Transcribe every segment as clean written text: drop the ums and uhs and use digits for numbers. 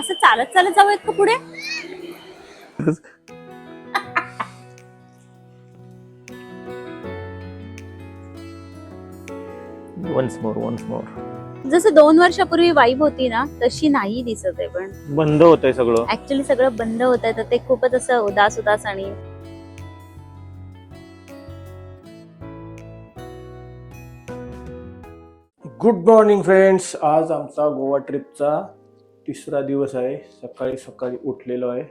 असं चालत चालत जाऊयात का पुढे? Once more. जसं 2 वर्षापूर्वी वाईब होती ना तशी नाही दिसत आहे. पण बंद होतंय सगळं. ऍक्च्युली सगळं बंद होत आहे, तर ते खूपच असं उदास उदास आणि गुड मॉर्निंग फ्रेंड्स. आज आमचा गोवा ट्रिपचा तिसरा दिवस आहे. सकाळी सकाळी उठलेलो आहे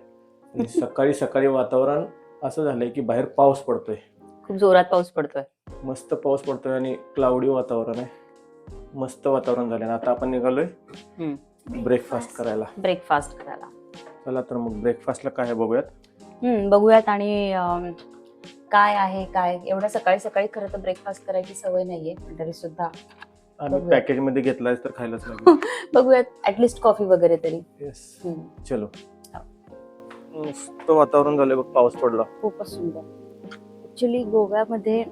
आणि सकाळी सकाळी वातावरण असं झालंय की बाहेर पाऊस पडतोय. खूप जोरात पाऊस पडतोय. मस्त पाऊस पडतोय आणि क्लाउडी वातावरण आहे. मस्त वातावरण झालंय. आता आपण निघालोय ब्रेकफास्ट करायला. चला तर मग ब्रेकफास्टला काय आहे बघूयात. बघूयात. आणि काय आहे काय एवढ्या सकाळी सकाळी खरं तर ब्रेकफास्ट करायची सवय नाहीये, पण तरी सुद्धा आम्ही बघूया. पॅकेज मध्ये घेतलाय तर खायलाच लागेल. बघूयात ऍटलिस्ट कॉफी वगैरे तरी. येस. चलो. मस्त वातावरण झालंय बघ. पाऊस पडला. खूपच सुंदर. ऍक्च्युली गोव्यामध्ये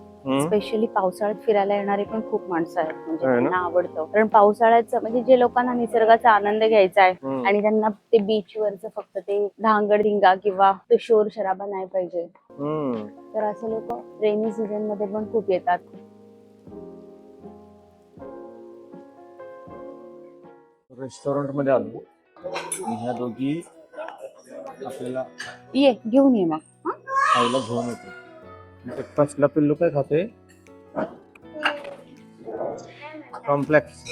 स्पेशली पावसाळ्यात फिरायला येणारे पण खूप माणसं आहेत. म्हणजे आहे ना? त्यांना आवडतं, कारण पावसाळ्याचं म्हणजे जे लोकांना निसर्गाचा आनंद घ्यायचा आहे आणि त्यांना ते बीचवरचं फक्त ते धांगडधिंगा किंवा ते शोर शराबा नाही पाहिजे, तर असे लोक रेनी सीझन मध्ये पण खूप येतात. रेस्टॉरंट मध्ये आलो. ह्या दोघी आपल्याला ये घेऊन ये मग. खायला घेऊन येतो. ब्रेकफास्टला पिल्लू काय खाते? कॉम्प्लेक्स.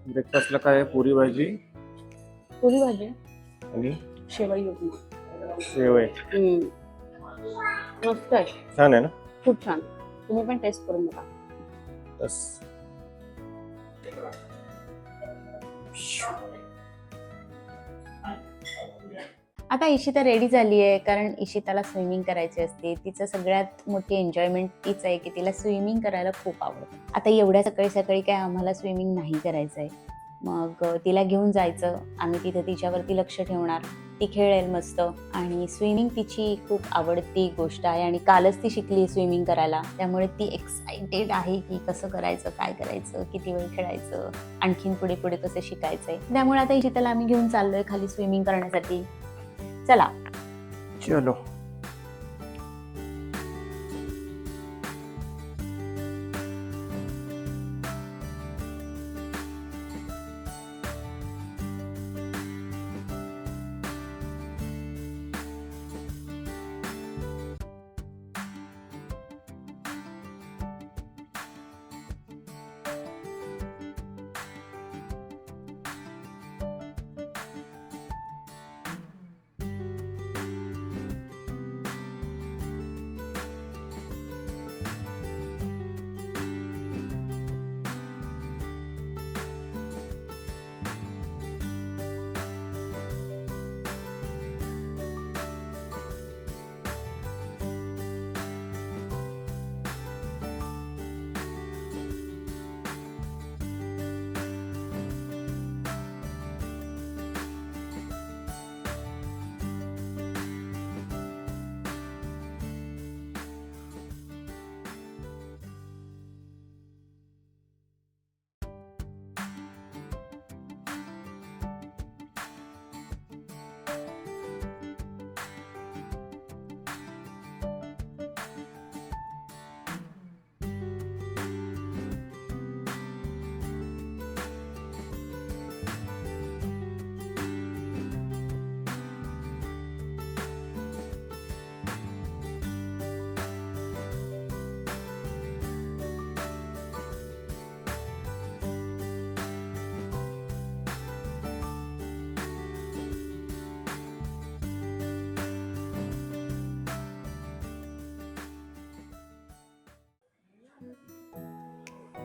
ब्रेकफास्टला काय आहे? पुरी भाजी पुरी भाजी आणि शेवई उपमा. शेवय. मस्त आहे. छान आहे ना? खूप छान. तुम्ही पण टेस्ट करून बघा. बस. आता इशिता रेडी झाली आहे, कारण इशिताला स्विमिंग करायची असते. तिचं सगळ्यात मोठी एन्जॉयमेंट तीच आहे की तिला स्विमिंग करायला खूप आवडतं. आता एवढ्या सकाळी सकाळी काय आम्हाला स्विमिंग नाही करायचं आहे. मग तिला घेऊन जायचं. आम्ही तिथे तिच्यावरती लक्ष ठेवणार. ती खेळेल मस्त. आणि स्विमिंग तिची खूप आवडती गोष्ट आहे आणि कालच ती शिकली स्विमिंग करायला. त्यामुळे ती एक्साइटेड आहे की कसं करायचं, काय करायचं, किती वेळ खेळायचं, आणखीन पुढे पुढे कसं शिकायचंय. त्यामुळे आता इशिताला आम्ही घेऊन चाललोय खाली स्विमिंग करण्यासाठी. चला. चलो.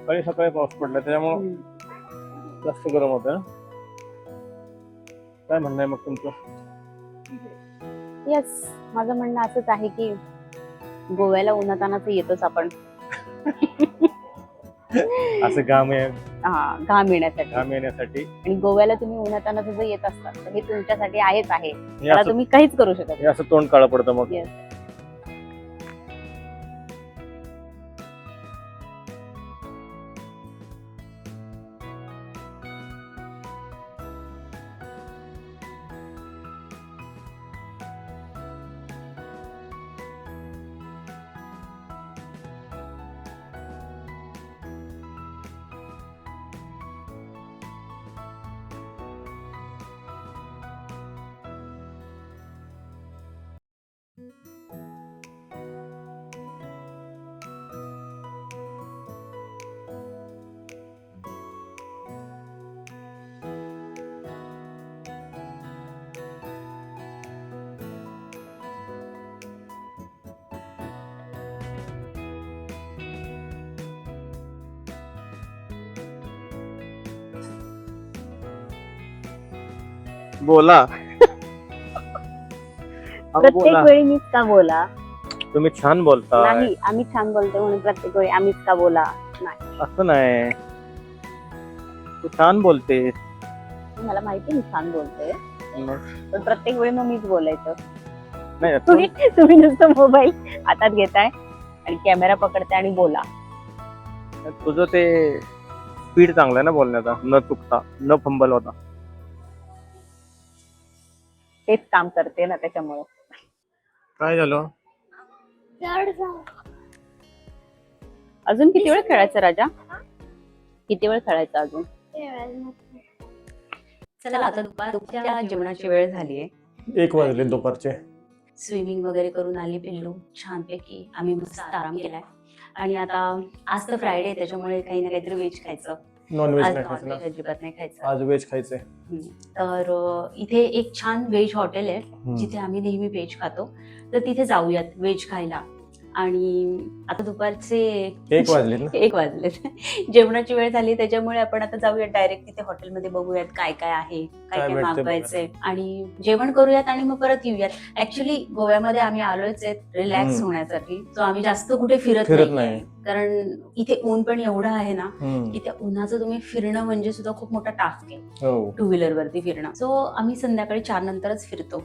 सकाळी सकाळी पाऊस पडला त्याच्यामुळे जास्त गरम होतं ना. काय म्हणणं आहे मग तुमचं? येस, माझं म्हणणं असंच आहे की गोव्याला उन्हातानाच येतोच आपण. असं घाम घाम येण्यासाठी. आणि गोव्याला तुम्ही उन्हातानाच जर येत असतात तर हे तुमच्यासाठी आहेच आहे. त्याला तुम्ही काहीच करू शकत नाही. असं तोंड काळं पडतं मग. Yes. बोला. अहो, प्रत्येक बोला. वेळी मीच का बोला? तुम्ही छान बोलता. नाही, आम्ही छान बोलतो म्हणून प्रत्येक वेळी आम्हीच का बोला? नाही, असं नाही, तू छान बोलते. मला माहिती मी छान बोलते, मग पण प्रत्येक वेळी मग मीच बोलायचं. नाही तुम्ही नुसतं मोबाईल हातात घेताय आणि कॅमेरा पकडताय आणि बोला. तुझं ते स्पीड चांगला आहे ना बोलण्याचा, न चुकता, न फंबल होता. तेच काम करते ना त्याच्यामुळे. काय झालं? अजून किती वेळ खेळायचं राजा? किती वेळ खेळायचं अजून? चला आता दुपारच्या जेवणाची वेळ झालीये. 1 वाजले दुपारचे. स्विमिंग वगैरे करून आली पिल्लू छानपैकी. आम्ही मस्त आराम केलाय आणि आता आज तर फ्रायडे आहे त्याच्यामुळे काही ना काहीतरी व्हेज खायचं. नॉनव्हेज आज नाही खायचं नॉनव्हेज ना, अजिबात नाही खायचं. आज व्हेज खायचंय. तर इथे एक छान व्हेज हॉटेल आहे जिथे आम्ही नेहमी व्हेज खातो, तर तिथे जाऊयात व्हेज खायला. आणि आता दुपारचे 1 वाजले ना. 1 वाजलेत. जेवणाची वेळ झाली त्याच्यामुळे आपण आता जाऊयात डायरेक्ट तिथे हॉटेलमध्ये, बघूयात काय काय आहे, काय काय काय भेटतंय मागवायचंय आणि जेवण करूयात आणि मग परत येऊयात. ऍक्च्युली गोव्यामध्ये आम्ही आलोच आहेत रिलॅक्स होण्यासाठी, सो आम्ही जास्त कुठे फिरत नाही, कारण इथे ऊन पण एवढं आहे ना की त्या उन्हाचं तुम्ही फिरणं म्हणजे सुद्धा खूप मोठा टास्क आहे, 2 व्हीलर वरती फिरणं. सो आम्ही संध्याकाळी 4 नंतरच फिरतो.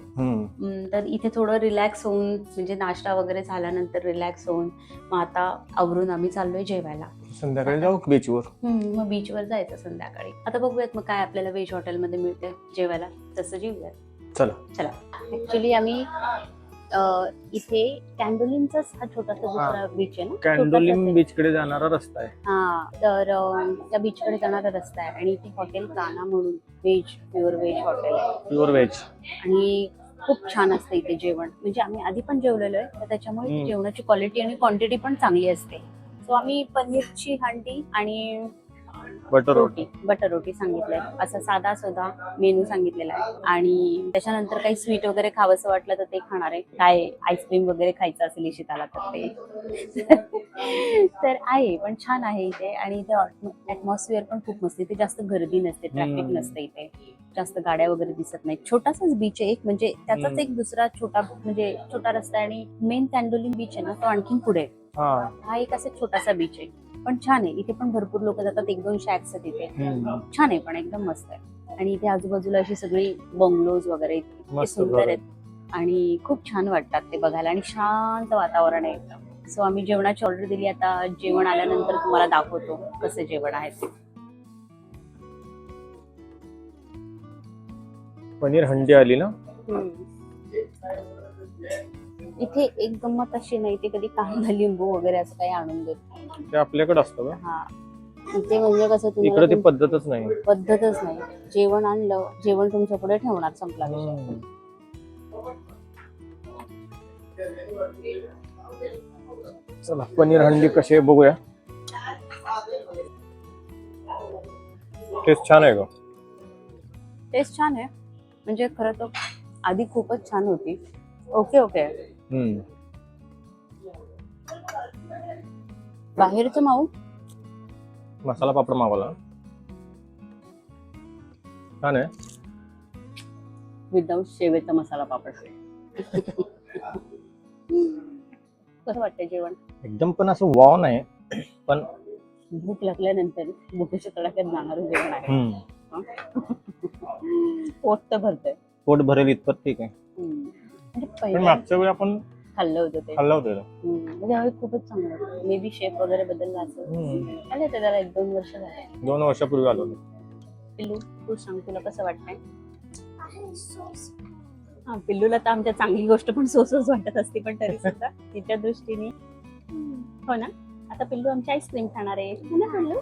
तर इथे थोडं रिलॅक्स होऊन, म्हणजे नाश्ता वगैरे झाल्यानंतर रिलॅक्स होऊन मग आता आवरून आम्ही चाललोय जेवायला. संध्याकाळी जाऊ बीचवर. मग बीचवर जायचं संध्याकाळी. आता बघूयात मग काय आपल्याला व्हेज हॉटेलमध्ये मिळते जेवायला, तसं जेवूयात. चला. ऍक्च्युली आम्ही इथे कॅन्डोलिनचाच हा छोटासा दुसरा बीच आहे ना, कॅन्डोलिम बीच कडे जाणारा रस्ता आहे. हा, तर त्या बीच कडे जाणारा रस्ता आहे आणि इथे हॉटेल काना म्हणून प्युअर व्हेज हॉटेल आहे. Pure veg. आणि खूप छान असतं इथे जेवण. म्हणजे आम्ही आधी पण जेवलेलो आहे, तर त्याच्यामुळे जेवणाची क्वालिटी आणि क्वांटिटी पण चांगली असते. सो आम्ही पनीरची हांडी आणि बटर रोटी सांगितलंय. असं साधा सुद्धा मेनू सांगितलेला आहे. आणि त्याच्यानंतर काही स्वीट वगैरे खावंसं वाटलं तर ते खाणार आहे. काय आईस्क्रीम वगैरे खायचं असेल इशिताला तर ते तर आहे, पण छान आहे इथे. आणि इथे ऍटमॉस्फिअर पण खूप मस्त. इथे जास्त गर्दी नसते, ट्रॅफिक नसते, इथे जास्त गाड्या वगैरे दिसत नाही. छोटासाच बीच आहे एक, म्हणजे त्याचाच एक दुसरा छोटा रस्ता आहे. आणि मेन कॅन्डोलिन बीच आहे ना, तो आणखीन पुढे आहे. हा एक असा छोटासा बीच आहे, पण छान आहे. इथे पण भरपूर लोक जातात, 1-2 शॅक्स आहेत इथे. छान आहे, पण एकदम मस्त आहे. आणि इथे आजूबाजूला अशी सगळी बंगलोज वगैरे इतके सुंदर आहेत आणि खूप छान वाटतात ते बघायला. आणि शांत वातावरण आहे एकदम. सो आम्ही जेवणाची ऑर्डर दिली. आता जेवण आल्यानंतर तुम्हाला दाखवतो कसं जेवण आहे ते. पनीर हंडी आली ना. इथे एक गंमत अशी नाही, ते कधी कांदा लिंबू वगैरे असं काही आणून देत नाही. ते आपल्याकडे असतं का? हा, इथे म्हणजे कसं इकडे ती तुम्हाला पद्धतच नाही. पद्धतच नाही. जेवण आणलं, जेवण तुमच्या पुढे ठेवणार, संपला विषय. चला पनीर हंडी कशी आहे बघूया. टेस्ट छान आहे का? टेस्ट छान आहे, म्हणजे खरं तर आधी खूपच छान होती. ओके. बाहेरचं माऊ मसाला पापड मागवला, छान आहे. विदाऊट शेवेचा मसाला पापड. कसं वाटतं जेवण? एकदम पण असं वाव नाही, पण भूक लागल्यानंतर भुकेच्या तडाख्यात जाणारं जेवण आहे. पोट तर भरतंय. पोट भरेल इतपत ठीक आहे. म्हणजे पण पहिल्या मागच्या वेळी आपण खाल्लं होतं ते. म्हणजे ह्यावेळी खूपच चांगलं होतं. मे बी शेफ वगैरे बदलला असेल. आले तर त्याला 1-2 वर्ष झाले. 2 वर्षापूर्वी आलो. पिल्लू, तू सांग, तुला कसं वाटतंय? हा, पिल्लूला तर आमच्या चांगली गोष्ट पण सोसच वाटत असते, पण तरी सुद्धा तिच्या दृष्टीने. हो ना. आता पिल्लू आमची आईस्क्रीम खाणार आहे ना पिल्लू.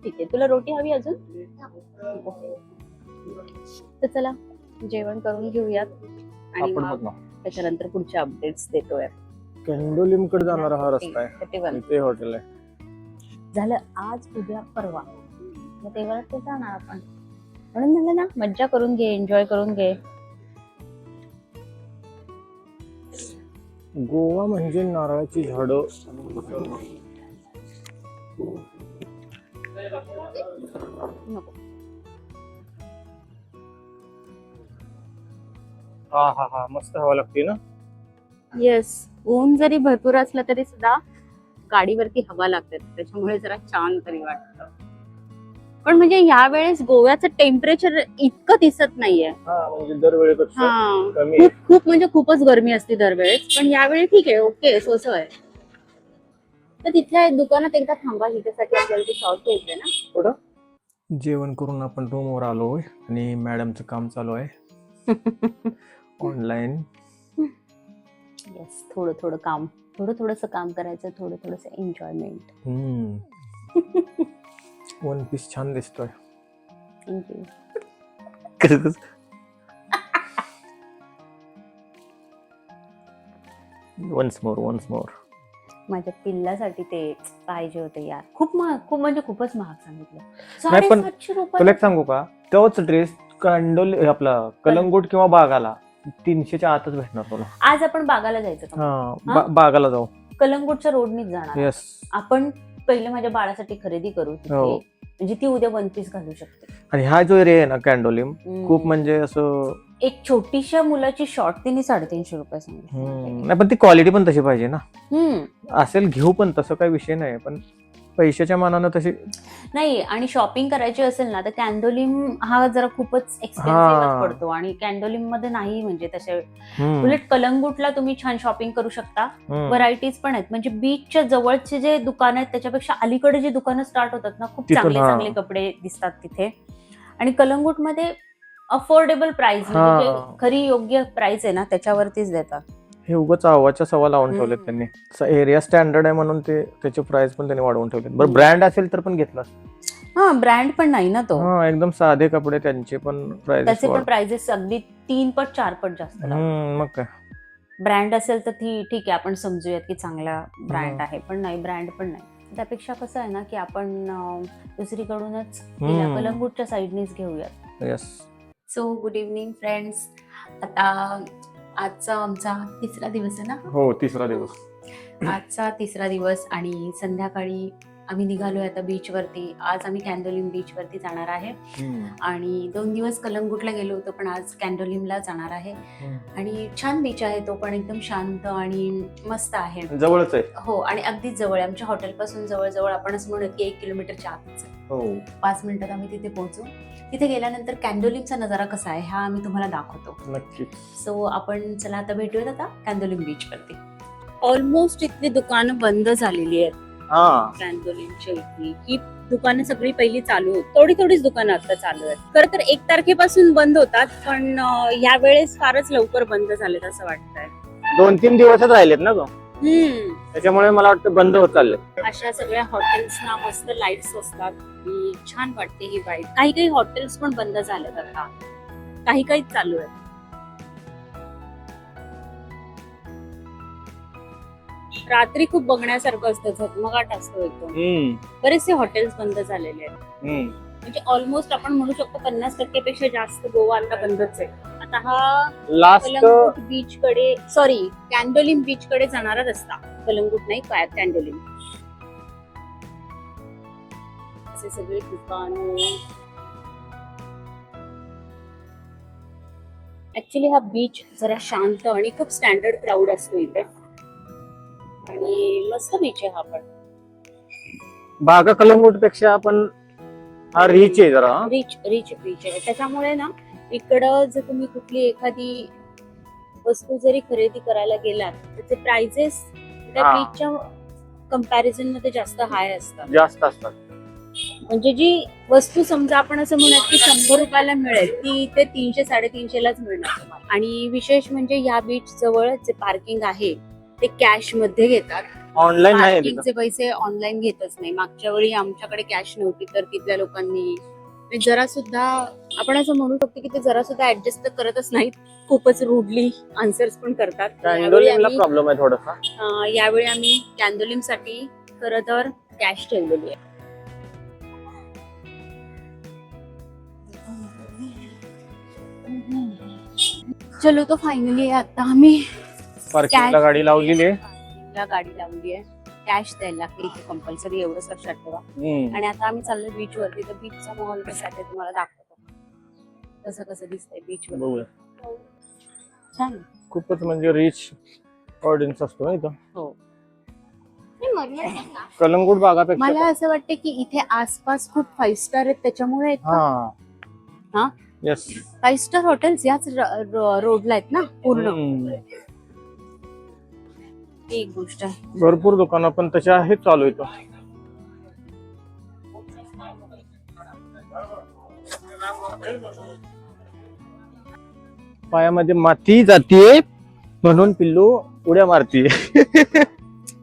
ठीक आहे, तुला रोटी हवी अजून? तर चला जेवण करून घेऊयात आणि त्याच्यानंतर पुढचे अपडेट्स देतोय. कॅन्डोलिम कडे जाणारा हा रस्ता आहे, इथे हॉटेल आहे. झालं आज, उद्या, परवा, मग तेव्हा ते जाणार आपण. म्हणून म्हणलं ना, मज्जा करून घे, एन्जॉय करून घे. गोवा म्हणजे नारळाची झाडं. नको. हा हा हा, मस्त हवा लागते ना. येस, ऊन जरी भरपूर असलं तरी सुद्धा गाडीवरती हवा लागते, त्याच्यामुळे जरा छान तरी वाटतं. पण म्हणजे यावेळेस गोव्याचं टेम्परेचर इतकं दिसत नाहीये. हा, म्हणजे दरवेळेपेक्षा हा, कमी आहे. खूप म्हणजे खूपच गरमी असते दरवेळेस, पण यावेळी ठीक आहे, ओके, सोसं आहे. तर तिथल्या दुकानात एकदा थांबा, हिच्यासाठी आपल्याला ते शॉर्ट घ्यायचंय ना. कुठं? जेवण करून आपण रूमवर आलोय आणि मॅडमचं काम चालू आहे ऑनलाईन. येस, थोडं थोडं काम, थोडंसं काम करायचं, थोडंसं एन्जॉयमेंट. वन पीस छान दिसतोय. थँक्यू. Once more. माझ्या पिल्लासाठी ते पाहिजे होते यार, खूप म्हणजे खूपच महाग सांगितलं. नाही पण 750 रुपये. तुला एक सांगू का, तोच ड्रेस आपला कलंगूट किंवा बागाला 300च्या आतच भेटणार तुला. आज आपण बागाला जायचं का? हा, बागाला जाऊ. कलंगूटच्या रोडनीच जाणार. येस, आपण पहिले माझ्या बाळासाठी खरेदी करू तिथे, हो. म्हणजे ती उद्या वन पीस घालू शकते. आणि हा जो एरिया आहे ना कॅन्डोलिम, खूप म्हणजे असं एक छोटीशा मुलाची शॉर्ट तिने 350 रुपये सांगितले. नाही, पण ती क्वालिटी पण तशी पाहिजे ना. असेल घेऊ, पण तसं काही विषय नाही, पण पैशाच्या मानानं तशी नाही. आणि शॉपिंग करायची असेल ना तर कॅन्डोलिम हा जरा खूपच एक्सपेन्सिव्ह पडतो, आणि कॅन्डोलिम मध्ये नाही म्हणजे तसे. उलट कलंगूटला तुम्ही छान शॉपिंग करू शकता, व्हरायटीज पण आहेत. म्हणजे बीचच्या जवळचे जे दुकान आहेत त्याच्यापेक्षा अलीकडे जे दुकानं स्टार्ट होतात ना, खूप चांगले कपडे दिसतात तिथे. आणि कलंगूटमध्ये अफोर्डेबल प्राइस, म्हणजे खरी योग्य प्राइस आहे ना त्याच्यावरतीच देतात. हे उगाच आवाच्या सवा लावून ठेवलेत त्यांनी. एरिया स्टँडर्ड आहे म्हणून ते त्याची प्राइस पण त्यांनी वाढवून ठेवले. बरं, ब्रँड असेल तर पण घेतला. हा, ब्रँड पण नाही ना तो. हा, एकदम साधे कपडे, त्यांचे पण त्याचे पण प्राइसेस अगदी 3 पट 4 पट जास्त. मग काय, ब्रँड असेल तर ठीक आहे, आपण समजूयात की चांगला ब्रँड आहे, पण नाही, ब्रँड पण नाही. त्यापेक्षा कसं आहे ना की आपण दुसरीकडूनच कलंगूटच्या साईडनीच घेऊयात. Yes. So good evening friends. आता आजचा आमचा तिसरा दिवस आहे ना. हो, तिसरा दिवस. आजचा तिसरा दिवस, आणि संध्याकाळी आम्ही निघालोय आता बीचवरती. आज आम्ही कॅन्डोलिम बीचवरती जाणार आहे, आणि 2 दिवस कलंगूटला गेलो होतो, पण आज कॅन्डोलिमला जाणार आहे. आणि छान बीच आहे तो पण, एकदम शांत आणि मस्त आहे. जवळच आहे. हो, आणि अगदीच जवळ आहे. आमच्या हॉटेलपासून जवळ आपण असं म्हणत की 1 किलोमीटरच्या आतच आहे. हो, 5 मिनिटात आम्ही तिथे पोहोचू. तिथे गेल्यानंतर कॅन्डोलिमचा नजारा कसा आहे हा आम्ही तुम्हाला दाखवतो. नक्की. सो आपण चला आता भेटूयात आता कॅन्डोलिम बीचवरती. ऑलमोस्ट इथली दुकानं बंद झालेली आहेत. कॅन्डोलिमच्या इथली ही दुकानं सगळी पहिली चालू होती, थोडीच दुकानं आता चालू आहेत. खरं तर 1 तारखेपासून बंद होतात, पण या वेळेस फारच लवकर बंद झालेत असं वाटतंय. 2-3 दिवसच राहिलेत ना ग, त्याच्यामुळे मला वाटतं बंद होत चालले. अशा सगळ्या हॉटेल्सना मस्त लाईट्स असतात, छान वाटते ही वाईट. काही हॉटेल्स पण बंद झालेत आता, काही चालू आहेत. रात्री खूप बघण्यासारखं असतं, झगमगाट असतो एकदम. बरेचसे हॉटेल्स बंद झालेले आहेत, म्हणजे ऑलमोस्ट आपण म्हणू शकतो 50% पेक्षा जास्त गोवा आता बंदच आहे. आता हा कलंगूट बीच कडे, सॉरी कॅन्डोलिम बीच कडे जाणारा रस्ता, कलंगूट नाही कॅन्डोलिम. असे सगळे दुकान. ऍक्च्युली हा बीच जरा शांत आणि खूप स्टँडर्ड क्राऊड असतो इथे, आणि मस्त बीच आहे हा पण. बागा कलंगूट पेक्षा पण हा रिच आहे, जरा रिच बीच आहे. त्याच्यामुळे ना इकडं जर तुम्ही कुठली एखादी वस्तू जरी खरेदी करायला गेलात, त्याचे प्राइसेस त्या बीचच्या कंपॅरिझन मध्ये जास्त हाय असतात. म्हणजे जी वस्तू समजा आपण असं म्हणत की 100 रुपयाला मिळेल, ती ते 300-350 लाच मिळणार. आणि विशेष म्हणजे या बीच जवळ जे पार्किंग आहे ते कॅश मध्ये घेतात. ऑनलाईन नाही, पार्किंगचे पैसे ऑनलाईन घेतच नाही. मागच्या वेळी आमच्याकडे कॅश नव्हती, तर तिथल्या लोकांनी जरा सुद्धा, आपण असं म्हणू शकतो की ते जरा सुद्धा ऍडजस्ट करतच नाहीत, खूपच रूडली आन्सर्स पण करतात. प्रॉब्लेम आहे थोडासा. यावेळी आम्ही कॅन्डोलिम साठी खरं तर कॅश ठेवलेली आहे. चलो तो फायनली आता आम्ही पार्किंगला गाडी लावलेली आहे. कॅश द्यायला लागते इथे कंपल्सरी, एवढं लक्षात ठेवा. आणि आता आम्ही चाललोय बीच वरती, तर बीचचा माहोल कसा आहे तुम्हाला दाखवतो, कसं दिसतंय बीच वर. छान. खूपच म्हणजे रिच ऑडियन्स असतो ना इथं. हो. कलंगूट भागापेक्षा मला असं वाटतं की इथे आसपास खूप 5 स्टार आहेत त्याच्यामुळे आहेत का? हा हा येस 5 स्टार हॉटेल्स याच रोडला आहेत ना पूर्ण. एक गोष्ट आहे. भरपूर दुकानं पण तशा आहेत चालू इथं. पायामध्ये माती जातीये म्हणून पिल्लू उड्या मारतीये.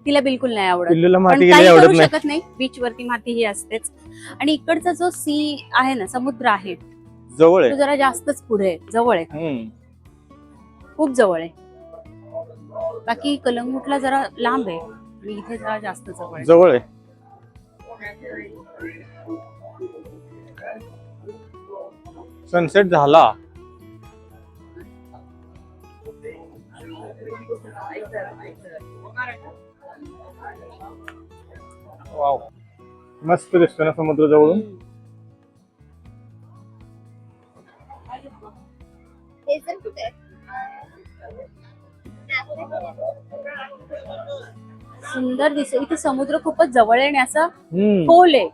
तिला बिलकुल नाही आवडत. पिल्लूला पण माती काही गेली करू आवडत नाही. शकत नाही. बीच वरती माती ही असतेच. आणि इकडचा जो सी आहे ना समुद्र आहे जवळ तो आहे. जरा जास्तच पुढे आहे, जवळ आहे, खूप जवळ आहे. बाकी कलंगूटला जरा लांब आहे आणि इथे जरा जास्त जवळ आहे. जवळ आहे. सनसेट झाला. वाव मस्त दिसतो ना समुद्र जवळून. सुंदर दिसत. इथे समुद्र खूपच जवळ आहे आणि असं खोल आहे.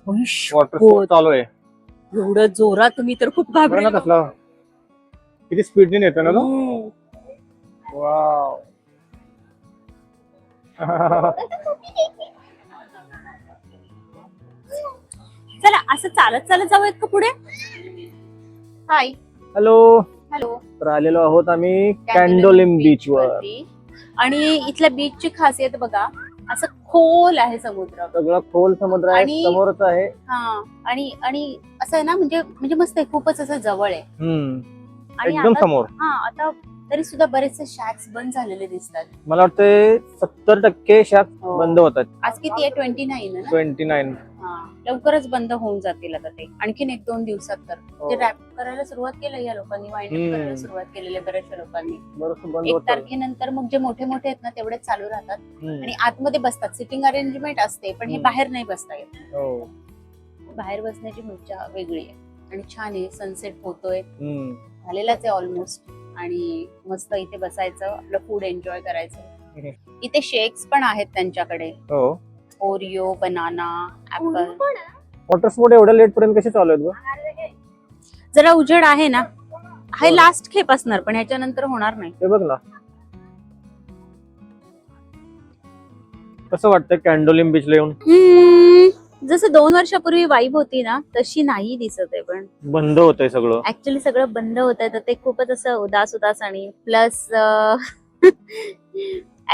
वॉटर स्पोर्ट चालू आहे. एवढं जोरात तुम्ही तर खूप बघा ना घाबरला. कसला किती स्पीडने येतो ना तो. वाव चला असं चालत चालत जाऊयात का पुढे? Hi hello. हॅलो. तर आलेलो आहोत आम्ही कॅन्डोलिम बीच वर. आणि इथल्या बीचची खासियत बघा असं खोल आहे समुद्र. सगळं खोल समुद्र आहे आणि- समोरच आहे. हा आणि आणि असं आहे ना म्हणजे म्हणजे मस्त आहे. खूपच असं जवळ आहे. आणि एकदम आता- समोर. हा आता तरी सुद्धा बरेचसे शॅक्स बंद झालेले दिसतात. मला वाटतं 70% शाप हो. बंद होतात. आज किती आहे? 29 ना? 29. हा लवकरच बंद होऊन जातील आता ते आणखीन 1-2 दिवसात. तर ते रॅप करायला सुरुवात केलं या लोकांनी, वाईंड करायला सुरुवात केलेली बऱ्याचशा लोकांनी. बरोबर बंद 1 होतात. तारखेनंतर मग जे मोठे मोठे आहेत ना तेवढेच चालू राहतात आणि आतमध्ये बसतात. सिटिंग अरेंजमेंट असते पण हे बाहेर नाही बसता येत. हो. बाहेर बसण्याची मजा वेगळी आहे आणि छान आहे. सनसेट होतोय, झालेलाच आहे ऑलमोस्ट. आणि मस्त इथे बसायचं, आपलं फूड एन्जॉय करायचं. इथे शेक्स पण आहेत त्यांच्याकडे. हो. Oreo, banana, apple. Water sport एवढ्या लेट पर्यंत कसे चालू आहेत गं? जरा उजेड आहे ना. हे लास्ट खेप असणार पण ह्याच्यानंतर होणार नाही. ते बघ ना कसं वाटतं कॅन्डोलिम बीचला येऊन. जसं 2 वर्षापूर्वी वाईब होती ना तशी नाही दिसत आहे. पण बंद होतंय सगळं. ऍक्च्युली सगळं बंद होत आहे तर ते खूपच असं उदास आणि प्लस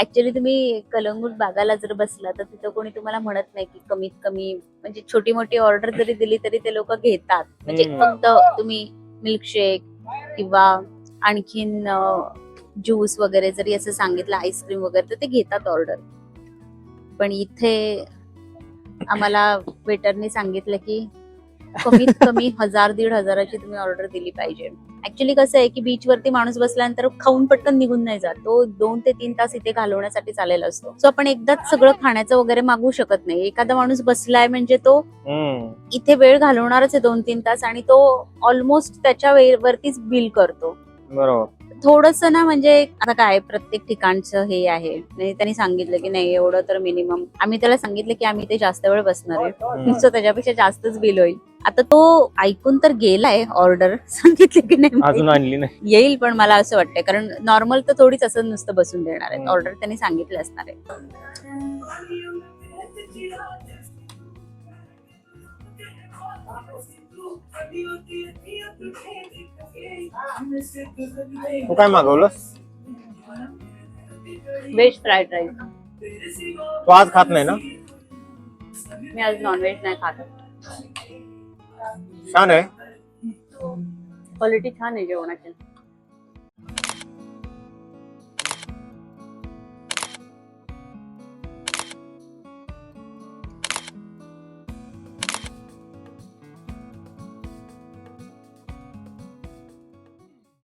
ऍक्च्युली तुम्ही कलंगूट बागाला जर बसला तर तिथं कोणी तुम्हाला म्हणत नाही की कमीत कमी म्हणजे छोटी मोठी ऑर्डर जरी दिली तरी ते लोक घेतात. म्हणजे फक्त तुम्ही मिल्कशेक किंवा आणखीन ज्यूस वगैरे जरी असं सांगितलं, आईस्क्रीम वगैरे, तर ते घेतात ऑर्डर. पण इथे आम्हाला वेटरने सांगितलं की कमीत कमी 1000-1500ची तुम्ही ऑर्डर दिली पाहिजे. ऍक्च्युली कसं आहे की बीच वरती माणूस बसल्यानंतर खाऊन पटकन निघून नाही जात. तो 2 ते 3 तास इथे घालवण्यासाठी चाललेला असतो. सो आपण एकदाच सगळं खाण्याचं वगैरे मागवू शकत नाही. एखादा माणूस बसलाय म्हणजे तो इथे वेळ घालवणारच आहे 2-3 तास आणि तो ऑलमोस्ट त्याच्या वरतीच बिल करतो. बरोबर. थोडस ना म्हणजे आता काय प्रत्येक ठिकाणचं हे आहे. त्यांनी सांगितलं की नाही एवढं तर मिनिमम. आम्ही त्याला सांगितलं की आम्ही ते जास्त वेळ बसणार आहे सो त्याच्यापेक्षा जास्तच बिल होईल. आता तो ऐकून तर गेलाय ऑर्डर. सांगितले की नाही अजून आणली नाही. येईल पण मला असं वाटतंय कारण नॉर्मल तर थोडीच असं नुसतं बसून देणार आहेत. ऑर्डर त्यांनी सांगितलं असणार आहे. तू काय मागवलंस? Veg fried rice. तू आज खात नाही ना? मी आज नॉनव्हेज नाही खात. छान आहे. क्वालिटी छान आहे जेवणाची.